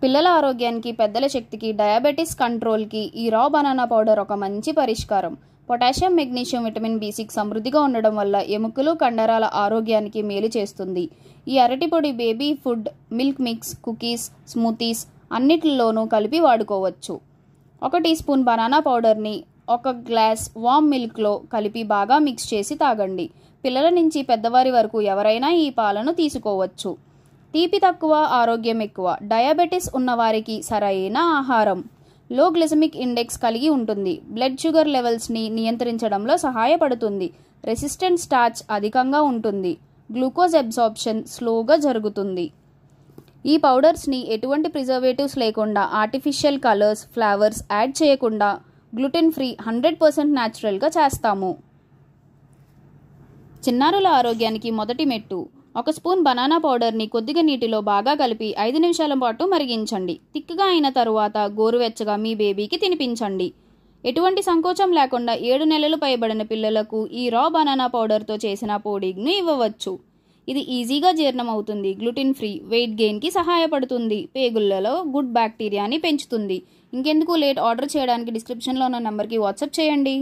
పిల్లల ఆరోగ్యానికి, పెద్దల శక్తికి, డయాబెటిస్ కంట్రోల్కి ఈ రా బనానా పౌడర్ ఒక మంచి పరిష్కారం. పొటాషియం, మెగ్నీషియం, విటమిన్ B6 సమృద్ధిగా ఉండడం వల్ల ఎముకలు, కండరాల ఆరోగ్యానికి మేలు చేస్తుంది. ఈ అరటి పొడి baby food, milk mix, cookies, smoothies అన్నిటిలోనూ కలిపి వాడుకోవచ్చు. 1 టీ స్పూన్ బనానా పౌడర్ని 1 గ్లాస్ వామ్ మిల్క్లో కలిపి బాగా మిక్స్ చేసి తాగండి. పిల్లల నుంచి పెద్దవారి వరకు ఎవరైనా ఈ పాలను తీసుకోవచ్చు. తీపి తక్కువ, ఆరోగ్యం ఎక్కువ. డయాబెటిస్ ఉన్నవారికి సరైన ఆహారం. లో గ్లిసమిక్ ఇండెక్స్ కలిగి ఉంటుంది. బ్లడ్ షుగర్ లెవెల్స్ని నియంత్రించడంలో సహాయపడుతుంది. రెసిస్టెంట్ స్టార్చ్ అధికంగా ఉంటుంది. గ్లూకోజ్ అబ్సార్ప్షన్ స్లోగా జరుగుతుంది. ఈ పౌడర్స్ని ఎటువంటి ప్రిజర్వేటివ్స్ లేకుండా, ఆర్టిఫిషియల్ కలర్స్, ఫ్లేవర్స్ యాడ్ చేయకుండా గ్లూటెన్ ఫ్రీ 100% న్యాచురల్గా చేస్తాము. చిన్నారుల ఆరోగ్యానికి మొదటి మెట్టు. 1 స్పూన్ బనానా పౌడర్ని కొద్దిగా నీటిలో బాగా కలిపి 5 నిమిషాల పాటు మరిగించండి. తిక్కగా అయిన తరువాత గోరువెచ్చగా మీ బేబీకి తినిపించండి. ఎటువంటి సంకోచం లేకుండా 7 నెలలు పైబడిన పిల్లలకు ఈ రా బనానా పౌడర్తో చేసిన పుడింగ్ను ఇవ్వవచ్చు. ఇది ఈజీగా జీర్ణం అవుతుంది. గ్లూటెన్ ఫ్రీ, వెయిట్ గెయిన్కి సహాయపడుతుంది. పేగులలో గుడ్ బ్యాక్టీరియాని పెంచుతుంది. ఇంకెందుకు లేట్, ఆర్డర్ చేయడానికి డిస్క్రిప్షన్లో ఉన్న నెంబర్కి వాట్సాప్ చేయండి.